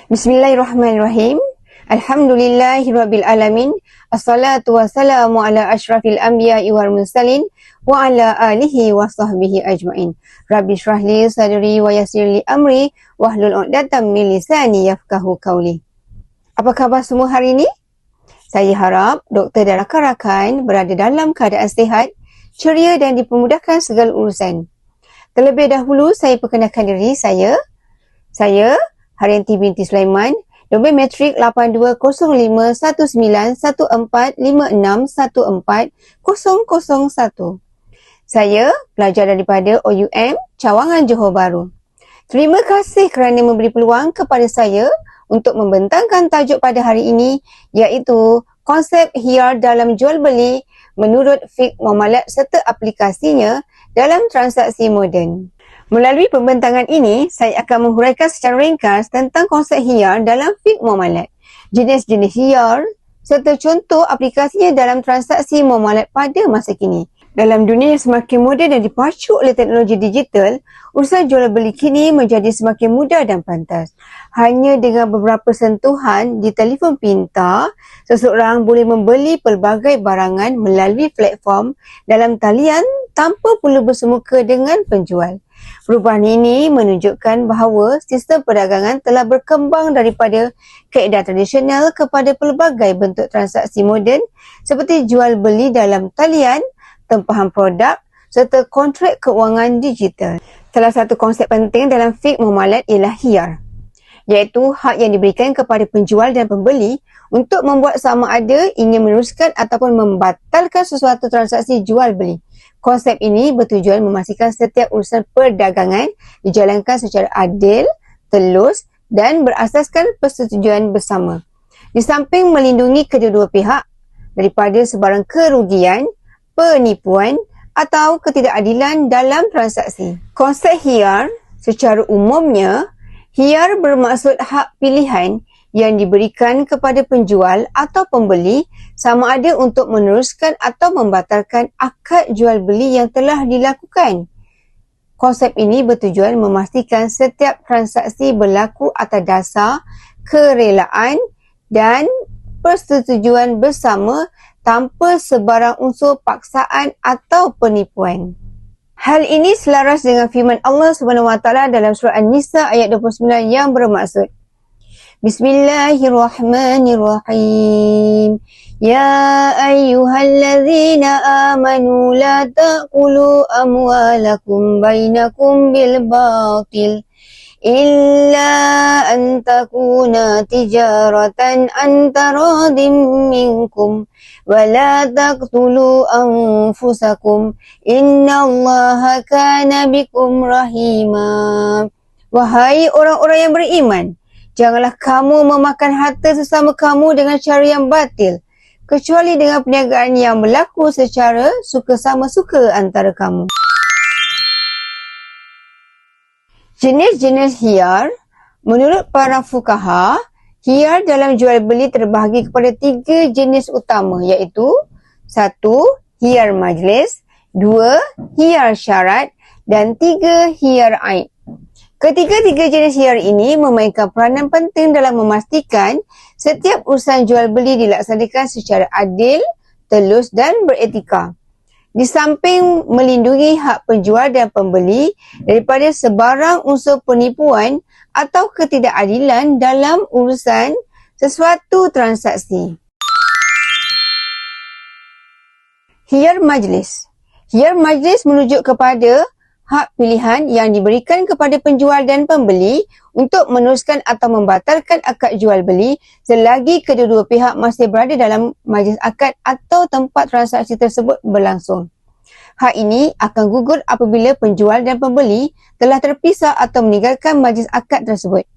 Bismillahirrahmanirrahim. Alhamdulillahirabbil alamin. Assalatu wassalamu ala asyrafil anbiya'i wal mursalin wa ala alihi wa sahbihi ajmain. Rabbi shrah li sadri wa yassir li amri wahlul 'uqdatam min lisani yafqahu qawli. Apa khabar semua hari ini? Saya harap doktor dan rakan-rakan berada dalam keadaan sihat, ceria dan dipermudahkan segala urusan. Terlebih dahulu saya perkenalkan diri saya. Saya Haryanti binti Sulaiman, nombor matrik 8205191456140001. Saya pelajar daripada OUM Cawangan Johor Bahru. Terima kasih kerana memberi peluang kepada saya untuk membentangkan tajuk pada hari ini, iaitu konsep khiyar dalam jual beli menurut fiqh muamalat serta aplikasinya dalam transaksi moden. Melalui pembentangan ini, saya akan menghuraikan secara ringkas tentang konsep khiyar dalam fiqh muamalat, jenis-jenis khiyar serta contoh aplikasinya dalam transaksi muamalat pada masa kini. Dalam dunia yang semakin moden dan dipacu oleh teknologi digital, urusan jual beli kini menjadi semakin mudah dan pantas. Hanya dengan beberapa sentuhan di telefon pintar, seseorang boleh membeli pelbagai barangan melalui platform dalam talian tanpa perlu bersemuka dengan penjual. Perubahan ini menunjukkan bahawa sistem perdagangan telah berkembang daripada kaedah tradisional kepada pelbagai bentuk transaksi moden seperti jual beli dalam talian, tempahan produk serta kontrak keuangan digital. Salah satu konsep penting dalam fiqh muamalat ialah khiyar, iaitu hak yang diberikan kepada penjual dan pembeli untuk membuat sama ada ingin meneruskan ataupun membatalkan sesuatu transaksi jual beli. Konsep ini bertujuan memastikan setiap urusan perdagangan dijalankan secara adil, telus dan berasaskan persetujuan bersama. Di samping melindungi kedua-dua pihak daripada sebarang kerugian, penipuan atau ketidakadilan dalam transaksi. Konsep khiyar secara umumnya, khiyar bermaksud hak pilihan yang diberikan kepada penjual atau pembeli sama ada untuk meneruskan atau membatalkan akad jual beli yang telah dilakukan. Konsep ini bertujuan memastikan setiap transaksi berlaku atas dasar kerelaan dan persetujuan bersama tanpa sebarang unsur paksaan atau penipuan. Hal ini selaras dengan firman Allah SWT dalam surah An-Nisa ayat 29 yang bermaksud, Bismillahirrahmanirrahim. Ya ayyuhallazina amanu la ta'kulu amwalakum bainakum bil batil illa an takuna tijaratan an taradim minkum wa la taqtulu anfusakum innallaha kana bikum rahima. Wahai orang-orang yang beriman, janganlah kamu memakan harta sesama kamu dengan cara yang batil, kecuali dengan perniagaan yang berlaku secara suka-sama suka antara kamu. Jenis-jenis khiyar, menurut para fuqaha, khiyar dalam jual beli terbahagi kepada 3 jenis utama, iaitu 1. Khiyar majlis, 2. Khiyar syarat dan 3. Khiyar aib. Ketiga-tiga jenis khiyar ini memainkan peranan penting dalam memastikan setiap urusan jual beli dilaksanakan secara adil, telus dan beretika. Di samping melindungi hak penjual dan pembeli daripada sebarang unsur penipuan atau ketidakadilan dalam urusan sesuatu transaksi. Khiyar majlis. Khiyar majlis merujuk kepada hak pilihan yang diberikan kepada penjual dan pembeli untuk meneruskan atau membatalkan akad jual beli selagi kedua-dua pihak masih berada dalam majlis akad atau tempat transaksi tersebut berlangsung. Hak ini akan gugur apabila penjual dan pembeli telah terpisah atau meninggalkan majlis akad tersebut.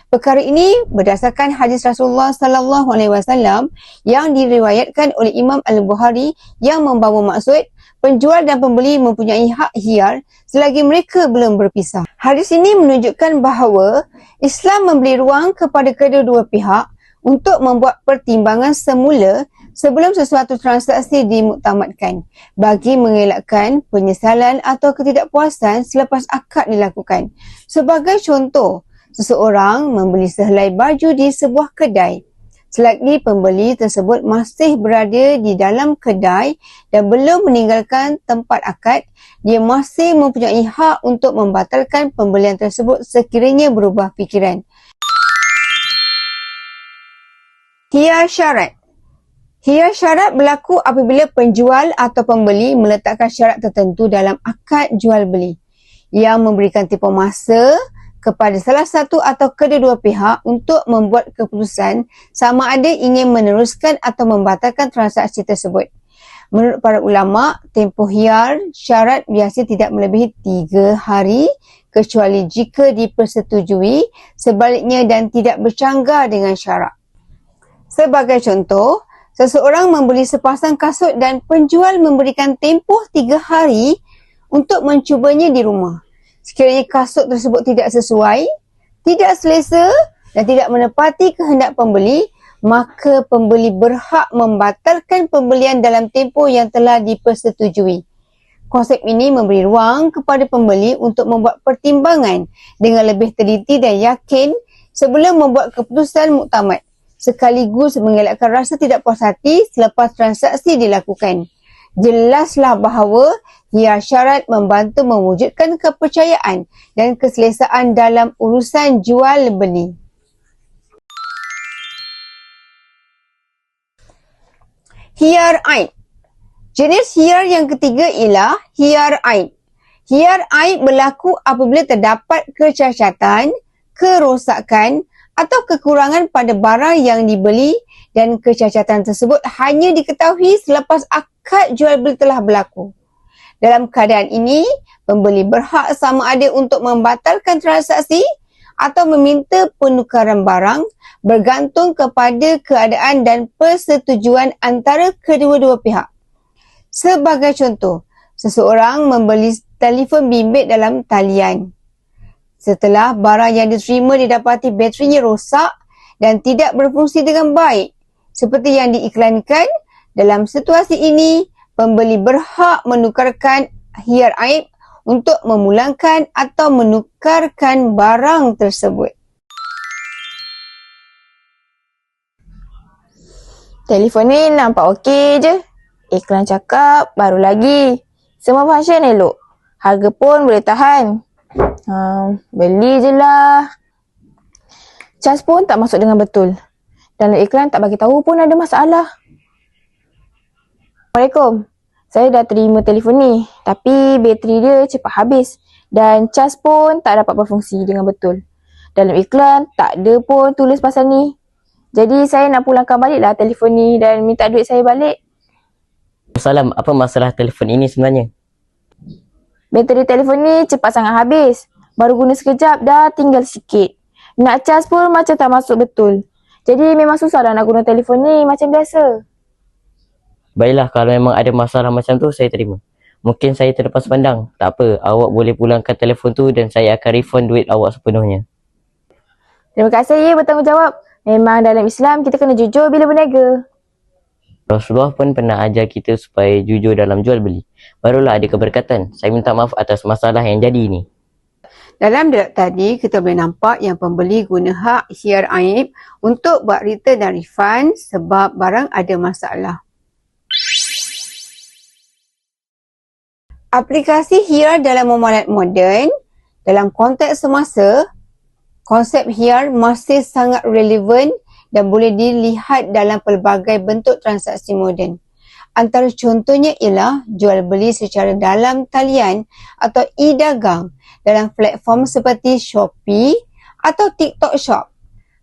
Perkara ini berdasarkan hadis Rasulullah sallallahu alaihi wasallam yang diriwayatkan oleh Imam Al-Bukhari yang membawa maksud penjual dan pembeli mempunyai hak khiyar selagi mereka belum berpisah. Hadis ini menunjukkan bahawa Islam memberi ruang kepada kedua-dua pihak untuk membuat pertimbangan semula sebelum sesuatu transaksi dimuktamadkan bagi mengelakkan penyesalan atau ketidakpuasan selepas akad dilakukan. Sebagai contoh, seseorang membeli sehelai baju di sebuah kedai. Selagi pembeli tersebut masih berada di dalam kedai dan belum meninggalkan tempat akad, dia masih mempunyai hak untuk membatalkan pembelian tersebut sekiranya berubah fikiran. Khiyar syarat. Khiyar syarat berlaku apabila penjual atau pembeli meletakkan syarat tertentu dalam akad jual-beli yang memberikan tempoh masa kepada salah satu atau kedua-dua pihak untuk membuat keputusan sama ada ingin meneruskan atau membatalkan transaksi tersebut. Menurut para ulama, tempoh khiyar syarat biasa tidak melebihi 3 hari kecuali jika dipersetujui sebaliknya dan tidak bercanggah dengan syarat. Sebagai contoh, seseorang membeli sepasang kasut dan penjual memberikan tempoh 3 hari untuk mencubanya di rumah. Sekiranya kasut tersebut tidak sesuai, tidak selesa dan tidak menepati kehendak pembeli, maka pembeli berhak membatalkan pembelian dalam tempoh yang telah dipersetujui. Konsep ini memberi ruang kepada pembeli untuk membuat pertimbangan dengan lebih teliti dan yakin sebelum membuat keputusan muktamad, sekaligus mengelakkan rasa tidak puas hati selepas transaksi dilakukan. Jelaslah bahawa khiyar syarat membantu mewujudkan kepercayaan dan keselesaan dalam urusan jual beli. Khiyar aib. Jenis khiyar yang ketiga ialah khiyar aib. Khiyar aib berlaku apabila terdapat kecacatan, kerosakan atau kekurangan pada barang yang dibeli dan kecacatan tersebut hanya diketahui selepas akad jual beli telah berlaku. Dalam keadaan ini, pembeli berhak sama ada untuk membatalkan transaksi atau meminta penukaran barang bergantung kepada keadaan dan persetujuan antara kedua-dua pihak. Sebagai contoh, seseorang membeli telefon bimbit dalam talian. Setelah barang yang diterima didapati baterinya rosak dan tidak berfungsi dengan baik seperti yang diiklankan, dalam situasi ini, pembeli berhak menukarkan khiyar aib untuk memulangkan atau menukarkan barang tersebut. Telefon ni nampak okey je. Iklan cakap baru lagi. Semua function elok. Harga pun boleh tahan. Beli je lah. Cas pun tak masuk dengan betul. Dalam iklan tak bagi tahu pun ada masalah. Assalamualaikum. Saya dah terima telefon ni, tapi bateri dia cepat habis dan cas pun tak dapat berfungsi dengan betul. Dalam iklan tak ada pun tulis pasal ni. Jadi saya nak pulangkan baliklah telefon ni dan minta duit saya balik. Salam, apa masalah telefon ini sebenarnya? Bateri telefon ni cepat sangat habis. Baru guna sekejap dah tinggal sikit. Nak cas pun macam tak masuk betul. Jadi memang susah dah nak guna telefon ni macam biasa. Baiklah, kalau memang ada masalah macam tu, saya terima. Mungkin saya terlepas pandang. Tak apa, awak boleh pulangkan telefon tu dan saya akan refund duit awak sepenuhnya. Terima kasih ya bertanggungjawab. Memang dalam Islam kita kena jujur bila berniaga. Rasulullah pun pernah ajar kita supaya jujur dalam jual beli. Barulah ada keberkatan. Saya minta maaf atas masalah yang jadi ini. Dalam dialog tadi, kita boleh nampak yang pembeli guna hak khiyar aib untuk buat return dan refund sebab barang ada masalah. Aplikasi khiyar dalam muamalat moden, dalam konteks semasa, konsep khiyar masih sangat relevan dan boleh dilihat dalam pelbagai bentuk transaksi moden. Antara contohnya ialah jual beli secara dalam talian atau e-dagang dalam platform seperti Shopee atau TikTok Shop.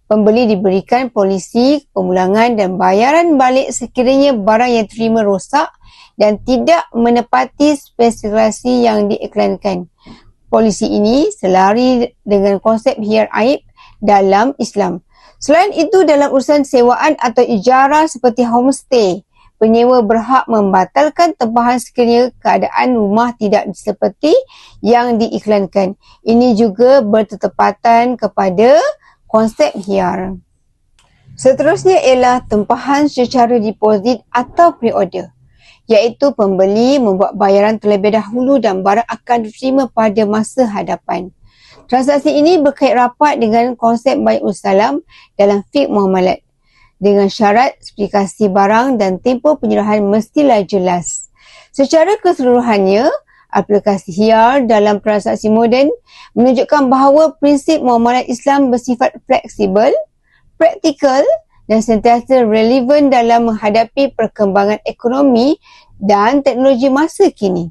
Pembeli diberikan polisi pemulangan dan bayaran balik sekiranya barang yang terima rosak dan tidak menepati spesifikasi yang diiklankan. Polisi ini selari dengan konsep khiyar aib dalam Islam. Selain itu, dalam urusan sewaan atau ijarah seperti homestay, penyewa berhak membatalkan tempahan sekiranya keadaan rumah tidak seperti yang diiklankan. Ini juga bertetepatan kepada konsep khiyar. Seterusnya ialah tempahan secara deposit atau pre-order, iaitu pembeli membuat bayaran terlebih dahulu dan barang akan diterima pada masa hadapan. Transaksi ini berkait rapat dengan konsep bai'us salam dalam fiqh muamalat, dengan syarat spesifikasi barang dan tempoh penyerahan mestilah jelas. Secara keseluruhannya, aplikasi HIAR dalam transaksi moden menunjukkan bahawa prinsip muamalat Islam bersifat fleksibel, praktikal dan sentiasa relevan dalam menghadapi perkembangan ekonomi dan teknologi masa kini.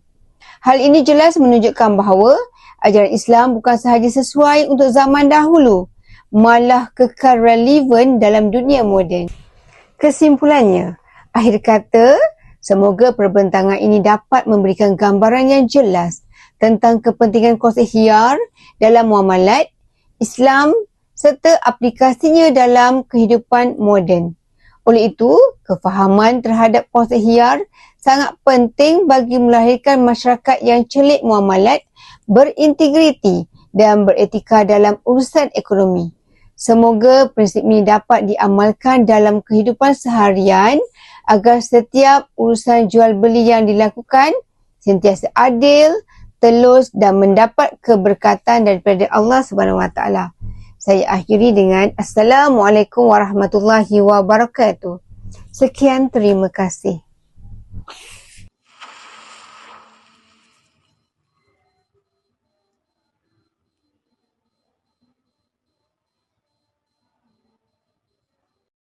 Hal ini jelas menunjukkan bahawa ajaran Islam bukan sahaja sesuai untuk zaman dahulu, malah kekal relevan dalam dunia moden. Kesimpulannya, akhir kata, semoga perbentangan ini dapat memberikan gambaran yang jelas tentang kepentingan konsep HIAR dalam muamalat Islam serta aplikasinya dalam kehidupan moden. Oleh itu, kefahaman terhadap konsep HIAR sangat penting bagi melahirkan masyarakat yang celik muamalat, berintegriti dan beretika dalam urusan ekonomi. Semoga prinsip ini dapat diamalkan dalam kehidupan seharian agar setiap urusan jual beli yang dilakukan sentiasa adil, telus dan mendapat keberkatan daripada Allah SWT. Saya akhiri dengan Assalamualaikum warahmatullahi wabarakatuh. Sekian, terima kasih.